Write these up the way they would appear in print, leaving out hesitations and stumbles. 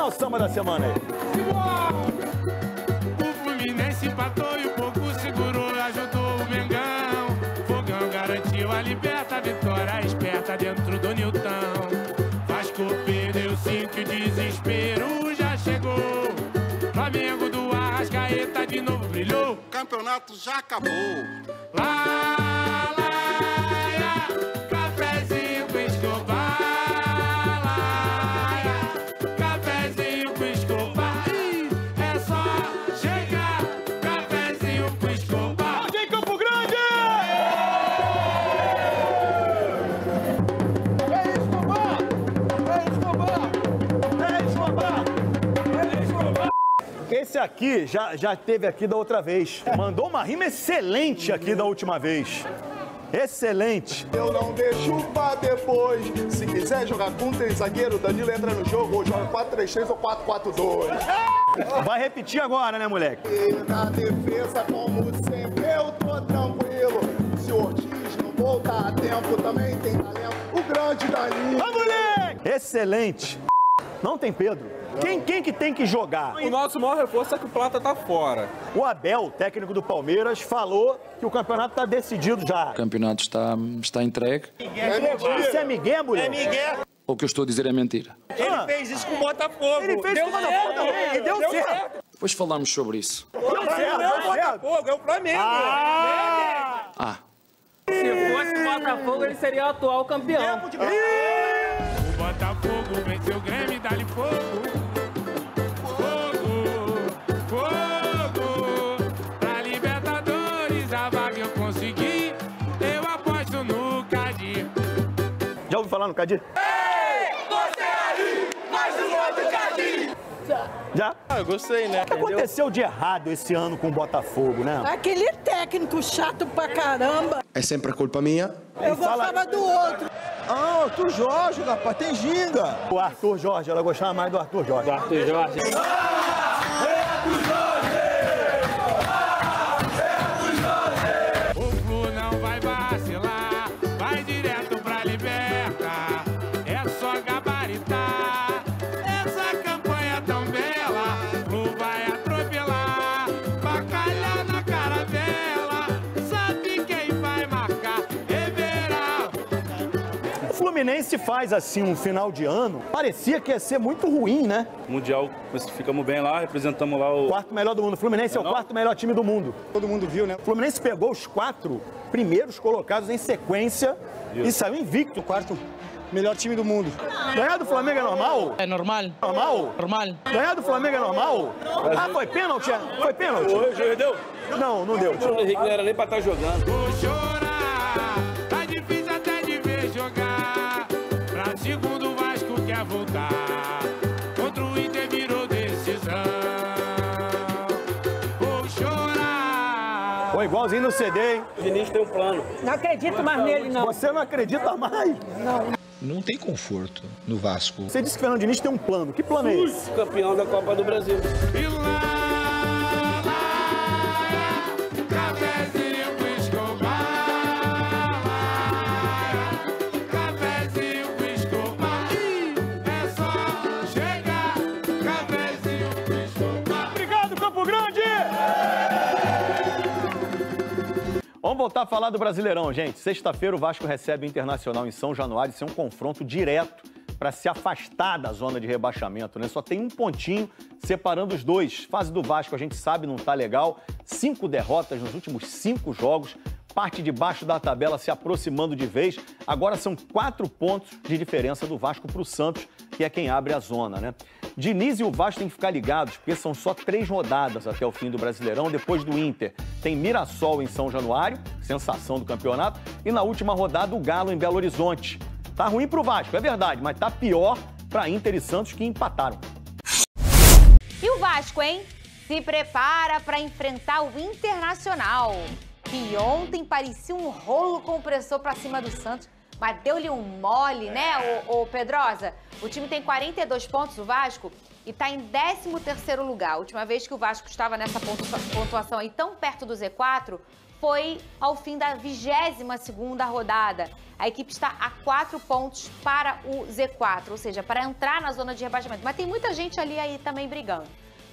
o samba da semana aí. O Fluminense empatou e o pouco segurou, ajudou o Mengão. Fogão garantiu a liberta, a vitória esperta dentro do Nilton. Vasco perdeu 5 e desespero já chegou. Flamengo do Arrascaeta de novo brilhou. O campeonato já acabou. Lá, cafezinho com Escobar. Lá, cafezinho com Escobar. É só chegar, cafezinho com Escobar. Vem, Campo Grande! É Escobar! É Escobar! É Escobar! É Escobar! Esse aqui já teve aqui da outra vez. Mandou uma rima excelente aqui da última vez. Excelente. Eu não deixo pra depois. Se quiser jogar com 3 zagueiros, Danilo entra no jogo ou joga 4-3-3 ou 4-4-2. Vai repetir agora, né, moleque? E na defesa, como sempre, eu tô tranquilo. Se o Ortiz não voltar a tempo, também tem talento. O grande Danilo. Vai, moleque! Excelente. Não tem Pedro. Quem que tem que jogar? O nosso maior reforço é que o Plata tá fora. O Abel, técnico do Palmeiras, falou que o campeonato está decidido já. O campeonato está entregue. Isso é Miguel, moleque? É Miguel. O que eu estou a dizer é mentira. Ele fez isso com o Botafogo. Ele fez com o Botafogo também. E deu certo. Depois falamos sobre isso. Deu certo. Não é o Botafogo, é o Flamengo. Se fosse o Botafogo, ele seria o atual campeão. O Botafogo venceu o Grêmio e dá-lhe fogo. Pra Libertadores, a vaga eu consegui. Eu aposto no Cadir. Já ouviu falar no Cadir? Ei, você aí, mais um outro Cadir. Já? Eu gostei, né? O que aconteceu de errado esse ano com o Botafogo, né? Aquele técnico chato pra caramba. É sempre a culpa minha. Eu gostava do outro. Ah, Arthur Jorge, rapaz, tem ginga. O Arthur Jorge, ela gostava mais do Arthur Jorge. Arthur Jorge. O Flu não vai vacilar, vai direto pra liberta. É só gabaritar, essa campanha tão bela. Flu vai atropelar, bacalhau na caravela. Sabe quem vai marcar? Everal. O Fluminense faz assim um final de ano, parecia que ia ser muito ruim, né? Mundial, ficamos bem lá, representamos lá o... Quarto melhor do mundo. O Fluminense é o quarto melhor time do mundo. Todo mundo viu, né? O Fluminense pegou os 4 primeiros colocados em sequência e saiu invicto. Quarto melhor time do mundo. Ganhar do Flamengo é normal? É normal? Normal? Normal. Ganhar do Flamengo é normal? Ah, foi pênalti? Foi pênalti? O juiz deu? Não, não deu. O Henrique não era nem pra estar jogando. Vou chorar, tá difícil até de ver jogar. Pra segundo o Vasco quer voltar. Contra o Inter virou decisão. Vou chorar. Foi igualzinho no CD, hein? O Vinícius tem um plano. Não acredito mais nele, não. Você não acredita mais? Não tem conforto no Vasco. Você disse que o Fernando Diniz tem um plano. Que plano é esse? Campeão da Copa do Brasil. E lá, cafezinho com Escobar. Cafezinho com Escobar. É só chegar, cafezinho com Escobar. Obrigado, Campo Grande! Vamos voltar a falar do Brasileirão, gente. Sexta-feira o Vasco recebe o Internacional em São Januário. Isso é um confronto direto para se afastar da zona de rebaixamento, né? Só tem um pontinho separando os dois. Fase do Vasco, a gente sabe, não tá legal. 5 derrotas nos últimos 5 jogos. Parte de baixo da tabela se aproximando de vez. Agora são 4 pontos de diferença do Vasco para o Santos, que é quem abre a zona, né? Diniz e o Vasco têm que ficar ligados, porque são só 3 rodadas até o fim do Brasileirão. Depois do Inter, tem Mirassol em São Januário, sensação do campeonato. E na última rodada, o Galo em Belo Horizonte. Tá ruim pro Vasco, é verdade, mas tá pior para Inter e Santos, que empataram. E o Vasco, hein? Se prepara para enfrentar o Internacional, que ontem parecia um rolo compressor para cima do Santos, mas deu-lhe um mole, né, ô Pedrosa? O time tem 42 pontos, o Vasco, e está em 13º lugar. A última vez que o Vasco estava nessa pontuação aí tão perto do Z4 foi ao fim da 22ª rodada. A equipe está a 4 pontos para o Z4, ou seja, para entrar na zona de rebaixamento. Mas tem muita gente ali aí também brigando.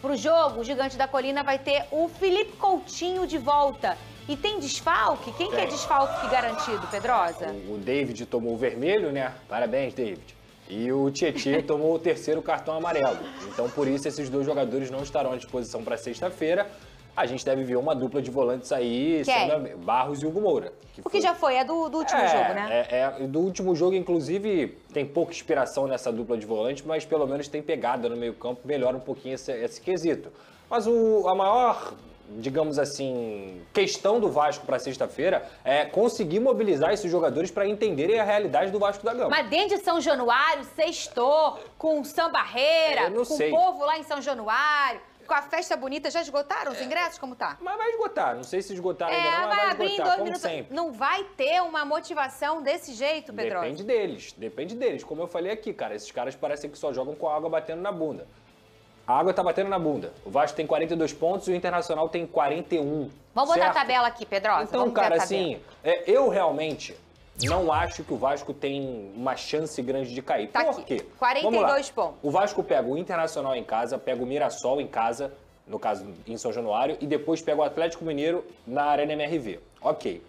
Para o jogo, o Gigante da Colina vai ter o Felipe Coutinho de volta. E tem desfalque? Quem que é desfalque garantido, Pedrosa? O David tomou o vermelho, né? Parabéns, David. E o Tietê tomou o 3º cartão amarelo. Então, por isso, esses 2 jogadores não estarão à disposição para sexta-feira. A gente deve ver uma dupla de volantes aí, sendo Barros e Hugo Moura. O que já foi, é do último jogo, né? Do último jogo, inclusive, tem pouca inspiração nessa dupla de volantes, mas pelo menos tem pegada no meio-campo, melhora um pouquinho esse quesito. Mas a maior, digamos assim, questão do Vasco para sexta-feira é conseguir mobilizar esses jogadores para entenderem a realidade do Vasco da Gama. Mas dentro de São Januário, sextou, com samba-reira, com o povo lá em São Januário, com a festa bonita, já esgotaram os ingressos? Como tá? Mas vai esgotar, não sei se esgotaram ainda não, mas vai abrir esgotar, em 2 como minutos. sempre. Não vai ter uma motivação desse jeito, Pedrosa? Depende deles. Como eu falei aqui, cara, esses caras parecem que só jogam com a água batendo na bunda. A água tá batendo na bunda. O Vasco tem 42 pontos e o Internacional tem 41. Vamos botar a tabela aqui, Pedrosa. Então, cara, assim, eu realmente não acho que o Vasco tem uma chance grande de cair. Tá Por quê? 42 pontos. O Vasco pega o Internacional em casa, pega o Mirassol em casa, no caso em São Januário, e depois pega o Atlético Mineiro na Arena MRV. Ok.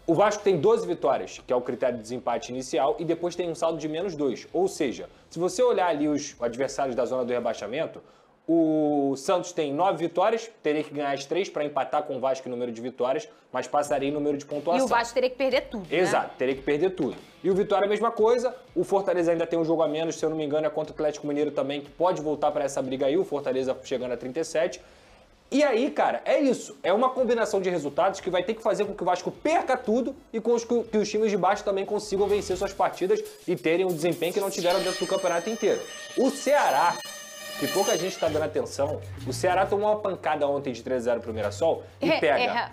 O Vasco tem 12 vitórias, que é o critério de desempate inicial, e depois tem um saldo de -2. Ou seja, se você olhar ali os adversários da zona do rebaixamento, o Santos tem 9 vitórias, teria que ganhar as 3 para empatar com o Vasco em número de vitórias, mas passaria em número de pontuação. E o Vasco teria que perder tudo, Exato, né? Teria que perder tudo. E o Vitória a mesma coisa, o Fortaleza ainda tem um jogo a menos, se eu não me engano é contra o Atlético Mineiro também, que pode voltar para essa briga aí, o Fortaleza chegando a 37. E aí, cara, é isso. É uma combinação de resultados que vai ter que fazer com que o Vasco perca tudo e com que os times de baixo também consigam vencer suas partidas e terem um desempenho que não tiveram dentro do campeonato inteiro. O Ceará, que pouca gente está dando atenção, o Ceará tomou uma pancada ontem de 3-0 pro Mirassol e pega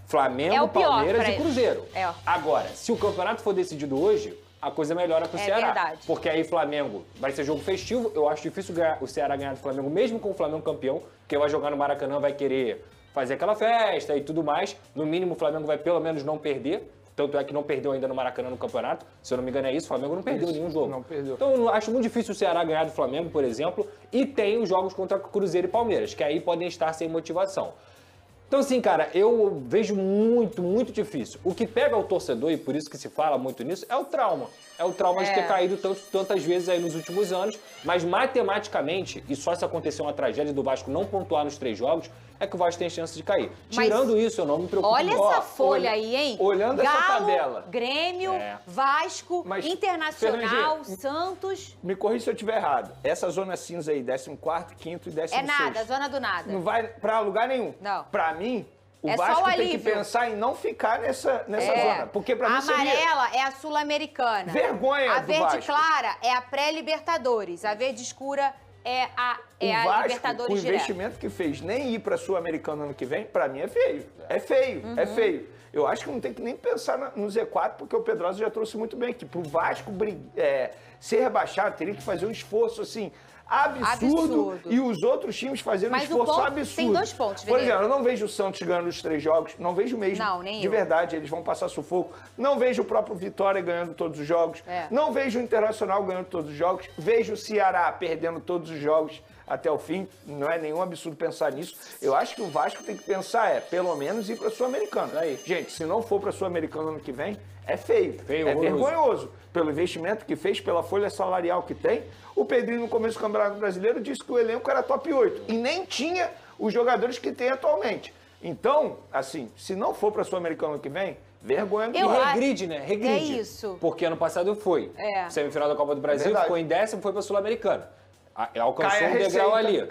Flamengo, Palmeiras e Cruzeiro. Agora, se o campeonato for decidido hoje, a coisa melhora pro Ceará. Verdade. Porque aí Flamengo vai ser jogo festivo. Eu acho difícil o Ceará ganhar do Flamengo, mesmo com o Flamengo campeão, porque vai jogar no Maracanã, vai querer fazer aquela festa e tudo mais. No mínimo, o Flamengo vai pelo menos não perder. Tanto é que não perdeu ainda no Maracanã no campeonato. Se eu não me engano é isso, o Flamengo não perdeu nenhum jogo. Não perdeu. Então eu acho muito difícil o Ceará ganhar do Flamengo, por exemplo. E tem os jogos contra Cruzeiro e Palmeiras, que aí podem estar sem motivação. Então, assim, cara, eu vejo muito difícil. O que pega o torcedor, e por isso que se fala muito nisso, é o trauma. É o trauma de ter caído tantas vezes aí nos últimos anos. Mas matematicamente, e só se acontecer uma tragédia do Vasco não pontuar nos 3 jogos, é que o Vasco tem chance de cair. Tirando isso, eu não me preocupo. Olha essa folha aí, hein? Olhando Galo, essa tabela. Grêmio, Vasco, Internacional, Fernandinho, Santos. Me corrija se eu estiver errado. Essa zona cinza aí, 14º, 5º e 16º. É nada, zona do nada. Não vai pra lugar nenhum. Não. Pra mim, o É Vasco só o tem que alívio. pensar em não ficar nessa zona. Porque pra mim a seria... amarela é a Sul-Americana. Vergonha A do verde Vasco. clara é a pré-Libertadores. A verde escura é a Vasco, Libertadores o direto. investimento que fez nem ir pra Sul-Americana ano que vem, pra mim é feio. É feio, é feio. Eu acho que não tem que nem pensar no Z4, porque o Pedrosa já trouxe muito bem aqui. Pro Vasco ser rebaixado, teria que fazer um esforço, assim, absurdo. E os outros times fazendo um esforço absurdo. Tem 2 pontos, Por exemplo, eu não vejo o Santos ganhando os 3 jogos, não vejo mesmo. Não, nem de verdade, eles vão passar sufoco. Não vejo o próprio Vitória ganhando todos os jogos. Não vejo o Internacional ganhando todos os jogos. Vejo o Ceará perdendo todos os jogos até o fim. Não é nenhum absurdo pensar nisso. Eu acho que o Vasco tem que pensar, pelo menos, ir para a Sul-Americana. Gente, se não for para a Sul-Americana ano que vem, é feio. É vergonhoso. Pelo investimento que fez, pela folha salarial que tem. O Pedrinho, no começo do Campeonato Brasileiro, disse que o elenco era top 8. E nem tinha os jogadores que tem atualmente. Então, assim, se não for para a Sul-Americana ano que vem, vergonha. E regride, né? Regride. É isso. Porque ano passado foi. Semifinal da Copa do Brasil, ficou em 10º, foi pra Sul-Americana. Alcançou um degrau ali.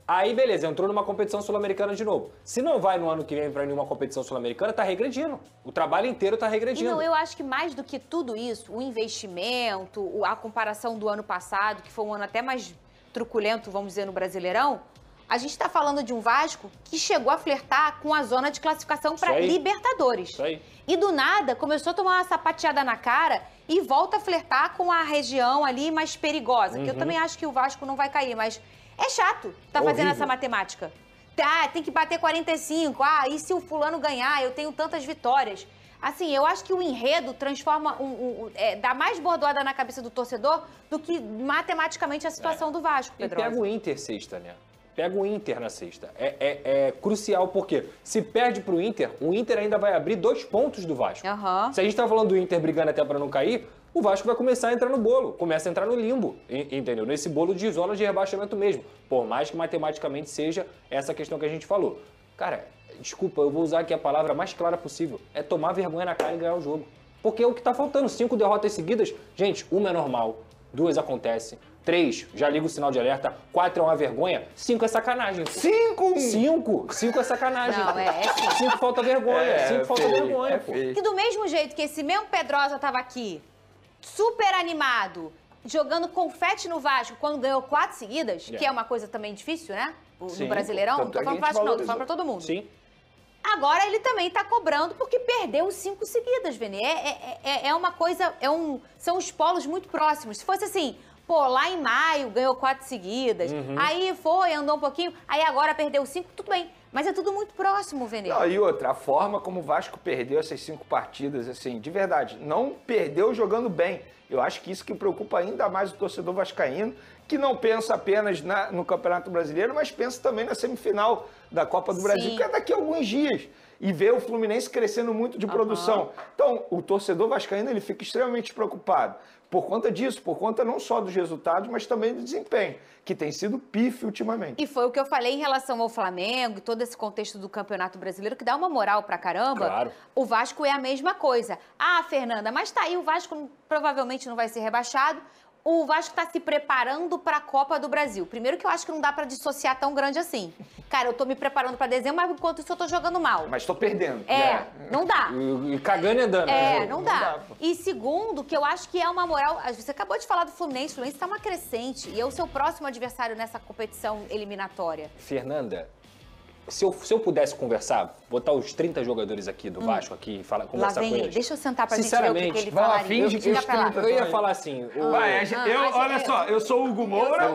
Aí, beleza, entrou numa competição sul-americana de novo. Se não vai no ano que vem pra nenhuma competição sul-americana, tá regredindo. O trabalho inteiro tá regredindo. Não, eu acho que mais do que tudo isso, o investimento, a comparação do ano passado, que foi um ano até mais truculento, vamos dizer, no Brasileirão, a gente tá falando de um Vasco que chegou a flertar com a zona de classificação para Libertadores. Isso aí. E do nada, começou a tomar uma sapateada na cara e volta a flertar com a região ali mais perigosa. Que eu também acho que o Vasco não vai cair, mas é chato tá fazendo essa matemática. tem que bater 45. E se o fulano ganhar, eu tenho tantas vitórias. Assim, eu acho que o enredo transforma, dá mais bordoada na cabeça do torcedor do que matematicamente a situação do Vasco, Pedro. E pega o Inter sexta, né? Pega o Inter na sexta. É crucial, porque se perde pro Inter, o Inter ainda vai abrir 2 pontos do Vasco. Uhum. Se a gente tá falando do Inter brigando até pra não cair, o Vasco vai começar a entrar no bolo, começa a entrar no limbo, entendeu? Nesse bolo de zona de rebaixamento mesmo, por mais que matematicamente seja essa questão que a gente falou. Cara, desculpa, eu vou usar aqui a palavra mais clara possível, é tomar vergonha na cara e ganhar o jogo. Porque é o que tá faltando, 5 derrotas seguidas, gente, 1 é normal, 2 acontece, 3, já liga o sinal de alerta, 4 é uma vergonha, 5 é sacanagem. 5 é sacanagem. Não, 5 falta vergonha, 5 falta vergonha, pô. Que do mesmo jeito que esse mesmo Pedrosa tava aqui, super animado, jogando confete no Vasco quando ganhou 4 seguidas, que é uma coisa também difícil, né? No Brasileirão, não tô falando Vasco não, tô falando pra todo mundo. Sim. Agora ele também tá cobrando porque perdeu 5 seguidas, Vini. É uma coisa, são os polos muito próximos. Se fosse assim, lá em maio ganhou 4 seguidas, aí andou um pouquinho, aí agora perdeu 5, tudo bem. Mas é tudo muito próximo, Vene. Não, e outra, a forma como o Vasco perdeu essas 5 partidas, assim, de verdade, não perdeu jogando bem. Eu acho que isso que preocupa ainda mais o torcedor vascaíno, que não pensa apenas no Campeonato Brasileiro, mas pensa também na semifinal da Copa do Brasil, que é daqui a alguns dias. E vê o Fluminense crescendo muito de produção. Então, o torcedor vascaíno ele fica extremamente preocupado. Por conta disso, por conta não só dos resultados, mas também do desempenho, que tem sido pífio ultimamente. E foi o que eu falei em relação ao Flamengo e todo esse contexto do Campeonato Brasileiro, que dá uma moral pra caramba. Claro. O Vasco é a mesma coisa. Fernanda, mas tá aí, o Vasco provavelmente não vai ser rebaixado. O Vasco tá se preparando pra Copa do Brasil. Primeiro que eu acho que não dá pra dissociar tão grande assim. Cara, eu tô me preparando pra dezembro, mas enquanto isso eu tô jogando mal. Mas tô perdendo. Não dá. E cagando e andando. Não dá. E segundo, que eu acho que é uma moral... Você acabou de falar do Fluminense. O Fluminense tá uma crescente. E é o seu próximo adversário nessa competição eliminatória. Fernanda, se eu pudesse conversar, botar os 30 jogadores aqui do Vasco aqui e conversar com eles. Deixa eu sentar pra gente ver o que ele vai lá, falaria. finge que os 30 eu ia falar assim... olha só, eu sou o Hugo Moura.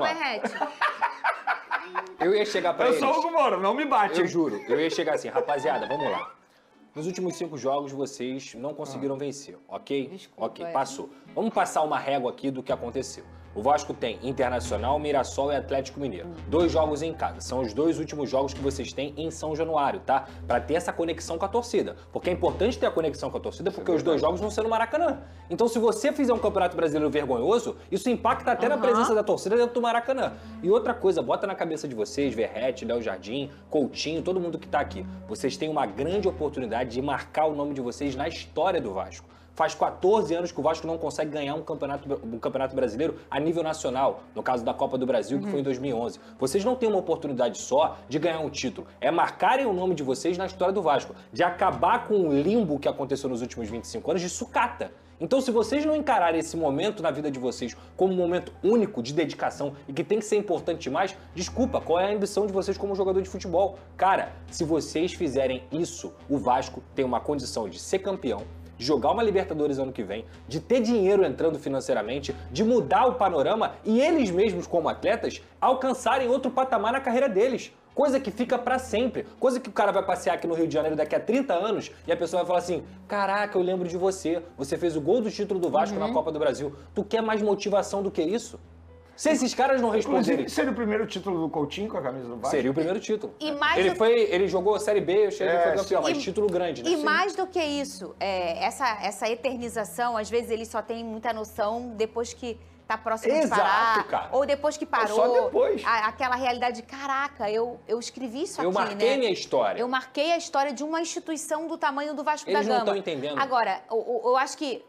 Eu ia chegar pra eles... Eu sou o Hugo Moura, não me bate. Eu juro. Eu ia chegar assim, rapaziada, vamos lá. Nos últimos 5 jogos, vocês não conseguiram vencer, ok? Desculpa, ok, passou. Vamos passar uma régua aqui do que aconteceu. O Vasco tem Internacional, Mirassol e Atlético Mineiro. 2 jogos em casa. São os 2 últimos jogos que vocês têm em São Januário, tá? Pra ter essa conexão com a torcida. Porque é importante ter a conexão com a torcida, porque os 2 jogos vão ser no Maracanã. Então, se você fizer um Campeonato Brasileiro vergonhoso, isso impacta até na presença da torcida dentro do Maracanã. E outra coisa, bota na cabeça de vocês, Verrete, Léo Jardim, Coutinho, todo mundo que tá aqui. Vocês têm uma grande oportunidade de marcar o nome de vocês na história do Vasco. Faz 14 anos que o Vasco não consegue ganhar um campeonato brasileiro a nível nacional, no caso da Copa do Brasil, que foi em 2011. Vocês não têm uma oportunidade só de ganhar um título, é marcarem o nome de vocês na história do Vasco, de acabar com o limbo que aconteceu nos últimos 25 anos de sucata. Então, se vocês não encararem esse momento na vida de vocês como um momento único de dedicação e que tem que ser importante demais, desculpa, qual é a ambição de vocês como jogador de futebol? Cara, se vocês fizerem isso, o Vasco tem uma condição de ser campeão, de jogar uma Libertadores ano que vem, de ter dinheiro entrando financeiramente, de mudar o panorama e eles mesmos, como atletas, alcançarem outro patamar na carreira deles. Coisa que fica pra sempre. Coisa que o cara vai passear aqui no Rio de Janeiro daqui a 30 anos e a pessoa vai falar assim, caraca, eu lembro de você. Você fez o gol do título do Vasco na Copa do Brasil. Tu quer mais motivação do que isso? Se esses caras não responderem... Seria o primeiro título do Coutinho com a camisa do Vasco? Seria o primeiro título. E mais ele jogou a Série B, ele foi campeão, mas título grande, né? E mais do que isso, essa eternização, às vezes ele só tem muita noção depois que tá próximo de parar. Cara. Ou depois que parou. Só depois. Aquela realidade de, caraca, eu escrevi isso aqui, né? Eu marquei minha história. Eu marquei a história de uma instituição do tamanho do Vasco da Gama. Eles não estão entendendo. Agora, eu acho que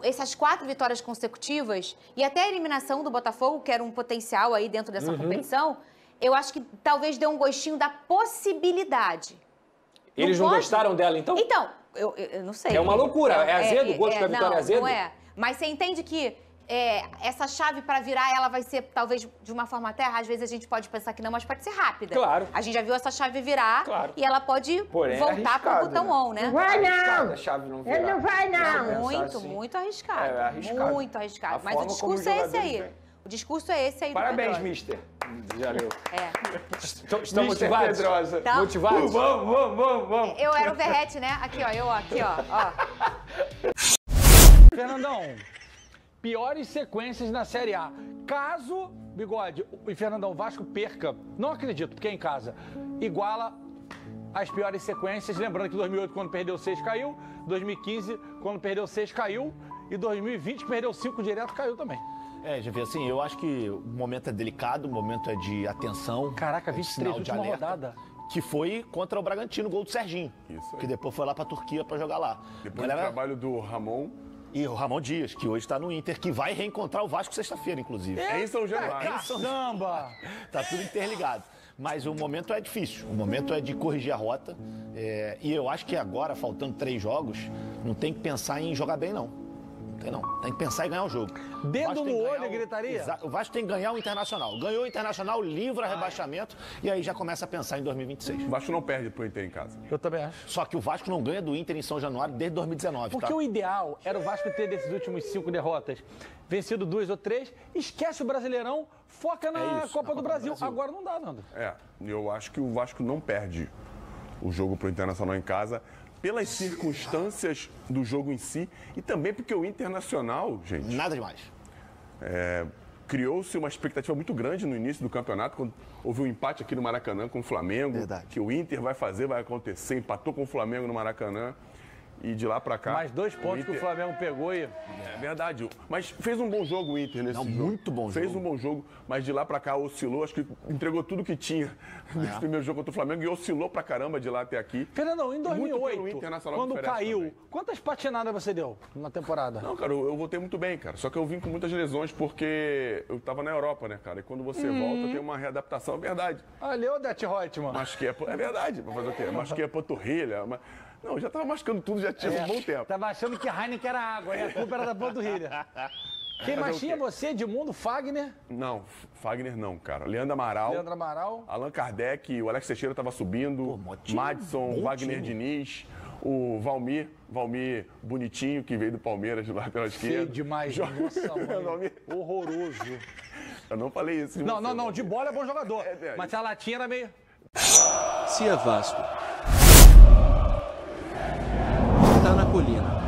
essas 4 vitórias consecutivas e até a eliminação do Botafogo, que era um potencial aí dentro dessa competição, eu acho que talvez dê um gostinho da possibilidade. Eles não gostaram dela, então? Então, eu não sei. É uma loucura. É azedo? O gosto da vitória é azedo? Não é. Mas você entende que essa chave para virar, ela vai ser, talvez, de uma forma até, às vezes a gente pode pensar que não, mas pode ser rápida. Claro. A gente já viu essa chave virar e ela pode voltar pro botão on, né? Não vai, não! A chave não virar. Ele não vai, não! Muito arriscado. É arriscado. Muito arriscado. A Mas o forma como discurso é esse jogadores aí. vêm. O discurso é esse aí. Parabéns, do mister. Já leu. É. Estão motivados? Tá. Motivados? Vamos. Eu era o Verrete, né? Aqui, ó. Aqui, ó. Fernandão, piores sequências na Série A. Caso, Bigode e Fernandão, o Vasco perca, não acredito, porque é em casa, iguala as piores sequências. Lembrando que 2008, quando perdeu 6, caiu. 2015, quando perdeu 6, caiu. E 2020, perdeu 5 direto, caiu também. GV, assim, eu acho que o momento é delicado, o momento é de atenção. Caraca, 23, última rodada. Que foi contra o Bragantino, gol do Serginho. Isso aí. Que depois foi lá pra Turquia pra jogar lá. Depois do trabalho do Ramon. E o Ramon Dias, que hoje está no Inter, que vai reencontrar o Vasco sexta-feira, inclusive. É em São Januário. Samba! Tá tudo interligado. Mas o momento é difícil. O momento é de corrigir a rota. E eu acho que agora, faltando 3 jogos, não tem que pensar em jogar bem, não. Tem que pensar em ganhar o jogo. Dedo no olho, gritaria? O Vasco tem que ganhar o Internacional. Ganhou o Internacional, livra rebaixamento e aí já começa a pensar em 2026. O Vasco não perde pro Inter em casa. Eu também acho. Só que o Vasco não ganha do Inter em São Januário desde 2019, Porque o ideal era o Vasco ter desses últimos 5 derrotas vencido 2 ou 3, esquece o Brasileirão, foca na Copa do Brasil. Agora não dá, Nando. Eu acho que o Vasco não perde o jogo pro Internacional em casa pelas circunstâncias do jogo em si e também porque o Internacional, gente... Nada demais. Criou-se uma expectativa muito grande no início do campeonato, quando houve um empate aqui no Maracanã com o Flamengo. Verdade. Que o Inter vai acontecer, empatou com o Flamengo no Maracanã. E de lá pra cá... Mais 2 pontos que o Flamengo pegou e... É verdade. Mas fez um bom jogo o Inter nesse jogo. Muito bom jogo. Fez um bom jogo, mas de lá pra cá oscilou. Acho que entregou tudo que tinha nesse primeiro jogo contra o Flamengo e oscilou pra caramba de lá até aqui. Fernandão, em 2008, quando caiu, também. quantas patinadas você deu na temporada? Não, cara, eu voltei muito bem, cara. Só que eu vim com muitas lesões porque eu tava na Europa, né, cara? E quando você volta, tem uma readaptação, é verdade. Olha, Odete Reutemann. É verdade. Pra fazer o quê? Machuquei a panturrilha. Não, já tava machucando tudo, já tinha um bom tempo. Tava achando que Heineken era água, e a culpa era da panturrilha. Quem mais tinha você? Edmundo, Fagner? Não, Fagner não, cara. Leandro Amaral. Allan Kardec, o Alex Teixeira tava subindo. Madison, Wagner Diniz. O Valmir bonitinho, que veio do Palmeiras lá pela esquerda. Feio demais, nossa mãe. Horroroso. Eu não falei isso. Não, de bola é bom jogador. Mas a latinha era meio... Se é Vasco, tá na colina.